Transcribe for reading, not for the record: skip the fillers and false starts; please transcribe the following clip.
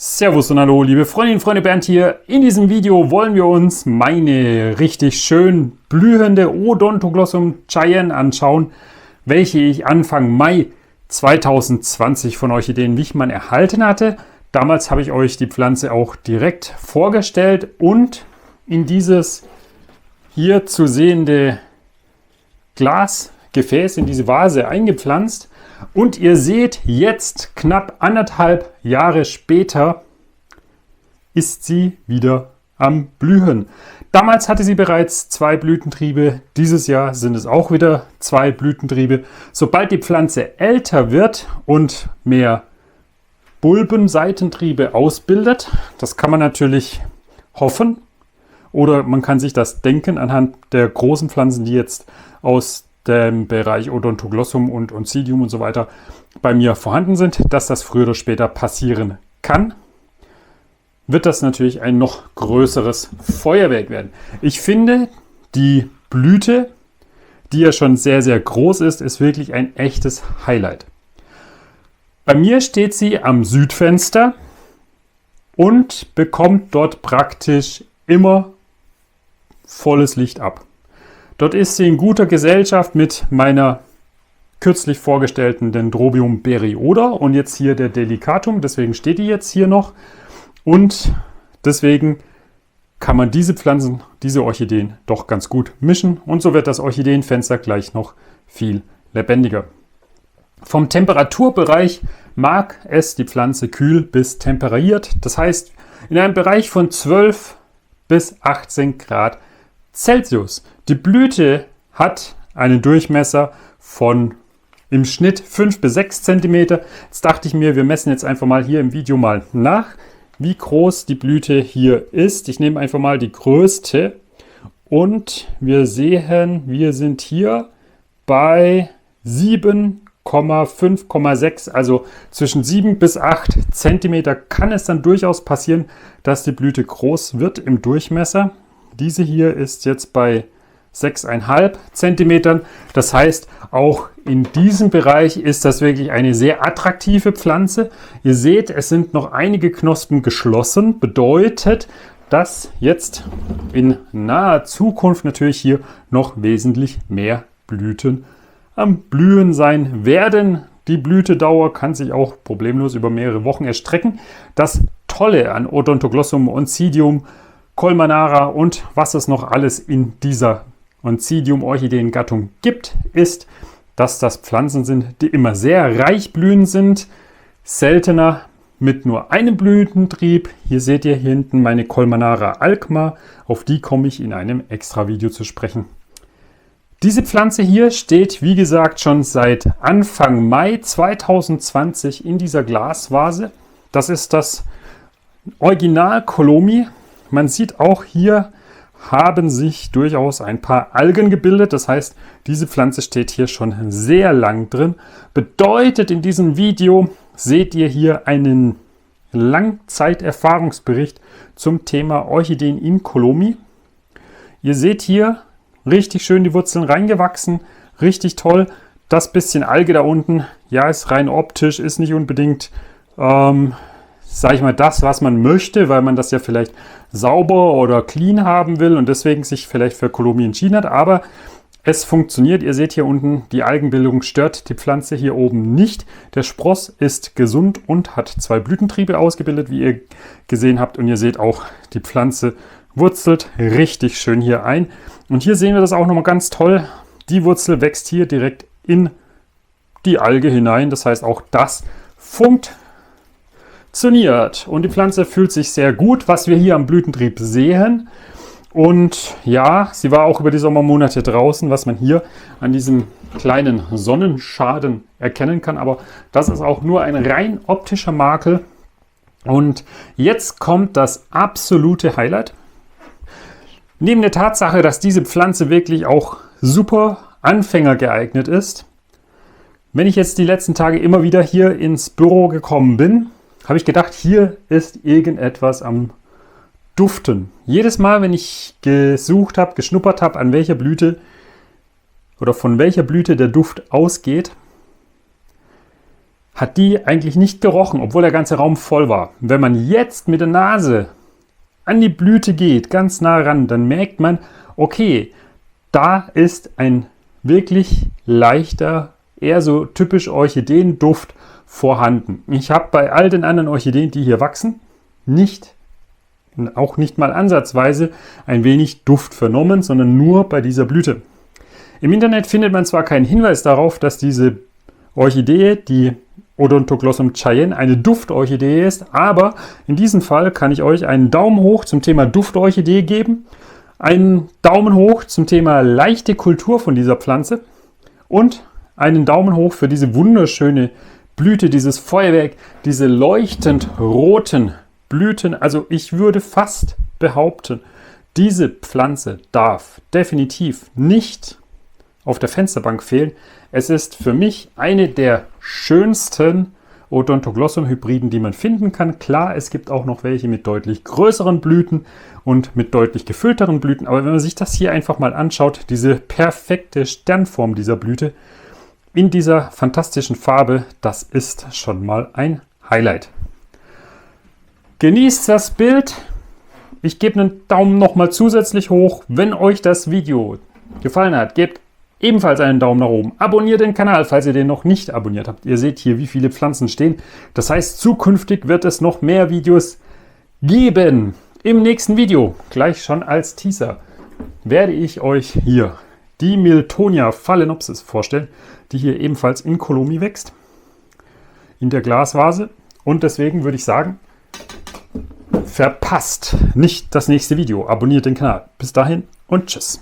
Servus und hallo, liebe Freundinnen und Freunde, Bernd hier. In diesem Video wollen wir uns meine richtig schön blühende Odontoglossum Cheyenne anschauen, welche ich Anfang Mai 2020 von Orchideen Wichmann erhalten hatte. Damals habe ich euch die Pflanze auch direkt vorgestellt und in dieses hier zu sehende Glasgefäß, in diese Vase eingepflanzt. Und ihr seht jetzt, knapp 1,5 Jahre später, ist sie wieder am Blühen. Damals hatte sie bereits 2 Blütentriebe, dieses Jahr sind es auch wieder 2 Blütentriebe. Sobald die Pflanze älter wird und mehr Bulbenseitentriebe ausbildet, das kann man natürlich hoffen oder man kann sich das denken anhand der großen Pflanzen, die jetzt aus dem Bereich Odontoglossum und Oncidium und so weiter bei mir vorhanden sind, dass das früher oder später passieren kann, wird das natürlich ein noch größeres Feuerwerk werden. Ich finde, die Blüte, die ja schon sehr, sehr groß ist, ist wirklich ein echtes Highlight. Bei mir steht sie am Südfenster und bekommt dort praktisch immer volles Licht ab. Dort ist sie in guter Gesellschaft mit meiner kürzlich vorgestellten Dendrobium berryoda und jetzt hier der Delicatum, deswegen steht die jetzt hier noch. Und deswegen kann man diese Pflanzen, diese Orchideen doch ganz gut mischen und so wird das Orchideenfenster gleich noch viel lebendiger. Vom Temperaturbereich mag es die Pflanze kühl bis temperiert, das heißt in einem Bereich von 12 bis 18 Grad Celsius. Die Blüte hat einen Durchmesser von im Schnitt 5 bis 6 cm. Jetzt dachte ich mir, wir messen jetzt einfach mal hier im Video mal nach, wie groß die Blüte hier ist. Ich nehme einfach mal die größte und wir sehen, wir sind hier bei 7,5,6, also zwischen 7 bis 8 cm kann es dann durchaus passieren, dass die Blüte groß wird im Durchmesser. Diese hier ist jetzt bei 6,5 cm. Das heißt, auch in diesem Bereich ist das wirklich eine sehr attraktive Pflanze. Ihr seht, es sind noch einige Knospen geschlossen. Bedeutet, dass jetzt in naher Zukunft natürlich hier noch wesentlich mehr Blüten am Blühen sein werden. Die Blütedauer kann sich auch problemlos über mehrere Wochen erstrecken. Das Tolle an Odontoglossum, Oncidium, Colmanara und was es noch alles in dieser Oncidium-Orchideen-Gattung gibt, ist, dass das Pflanzen sind, die immer sehr reich blühend sind, seltener mit nur einem Blütentrieb. Hier seht ihr hier hinten meine Colmanara alcma, auf die komme ich in einem extra Video zu sprechen. Diese Pflanze hier steht, wie gesagt, schon seit Anfang Mai 2020 in dieser Glasvase. Das ist das Original Colomi. Man sieht auch hier, haben sich durchaus ein paar Algen gebildet. Das heißt, diese Pflanze steht hier schon sehr lang drin. Bedeutet, in diesem Video seht ihr hier einen Langzeiterfahrungsbericht zum Thema Orchideen in Colomi. Ihr seht hier richtig schön die Wurzeln reingewachsen. Richtig toll. Das bisschen Alge da unten, ja, ist rein optisch, ist nicht unbedingt sage ich mal, das, was man möchte, weil man das ja vielleicht sauber oder clean haben will und deswegen sich vielleicht für Colomi entschieden hat. Aber es funktioniert. Ihr seht hier unten, die Algenbildung stört die Pflanze hier oben nicht. Der Spross ist gesund und hat 2 Blütentriebe ausgebildet, wie ihr gesehen habt. Und ihr seht auch, die Pflanze wurzelt richtig schön hier ein. Und hier sehen wir das auch nochmal ganz toll. Die Wurzel wächst hier direkt in die Alge hinein. Das heißt, auch das funktioniert. Und die Pflanze fühlt sich sehr gut, was wir hier am Blütentrieb sehen. Und ja, sie war auch über die Sommermonate draußen, was man hier an diesem kleinen Sonnenschaden erkennen kann. Aber das ist auch nur ein rein optischer Makel. Und jetzt kommt das absolute Highlight. Neben der Tatsache, dass diese Pflanze wirklich auch super Anfänger geeignet ist, wenn ich jetzt die letzten Tage immer wieder hier ins Büro gekommen bin, habe ich gedacht, hier ist irgendetwas am Duften. Jedes Mal, wenn ich gesucht habe, geschnuppert habe, an welcher Blüte oder von welcher Blüte der Duft ausgeht, hat die eigentlich nicht gerochen, obwohl der ganze Raum voll war. Wenn man jetzt mit der Nase an die Blüte geht, ganz nah ran, dann merkt man, okay, da ist ein wirklich leichter, eher so typisch Orchideenduft vorhanden. Ich habe bei all den anderen Orchideen, die hier wachsen, auch nicht mal ansatzweise ein wenig Duft vernommen, sondern nur bei dieser Blüte. Im Internet findet man zwar keinen Hinweis darauf, dass diese Orchidee, die Odontoglossum Cheyenne, eine Duftorchidee ist, aber in diesem Fall kann ich euch einen Daumen hoch zum Thema Duftorchidee geben, einen Daumen hoch zum Thema leichte Kultur von dieser Pflanze und einen Daumen hoch für diese wunderschöne Blüte, dieses Feuerwerk, diese leuchtend roten Blüten. Also ich würde fast behaupten, diese Pflanze darf definitiv nicht auf der Fensterbank fehlen. Es ist für mich eine der schönsten Odontoglossum-Hybriden, die man finden kann. Klar, es gibt auch noch welche mit deutlich größeren Blüten und mit deutlich gefüllteren Blüten. Aber wenn man sich das hier einfach mal anschaut, diese perfekte Sternform dieser Blüte in dieser fantastischen Farbe, das ist schon mal ein Highlight. Genießt das Bild. Ich gebe einen Daumen nochmal zusätzlich hoch. Wenn euch das Video gefallen hat, gebt ebenfalls einen Daumen nach oben. Abonniert den Kanal, falls ihr den noch nicht abonniert habt. Ihr seht hier, wie viele Pflanzen stehen. Das heißt, zukünftig wird es noch mehr Videos geben. Im nächsten Video, gleich schon als Teaser, werde ich euch hier die Miltonia phalaenopsis vorstellen, die hier ebenfalls in Colomi wächst, in der Glasvase. Und deswegen würde ich sagen, verpasst nicht das nächste Video. Abonniert den Kanal. Bis dahin und tschüss.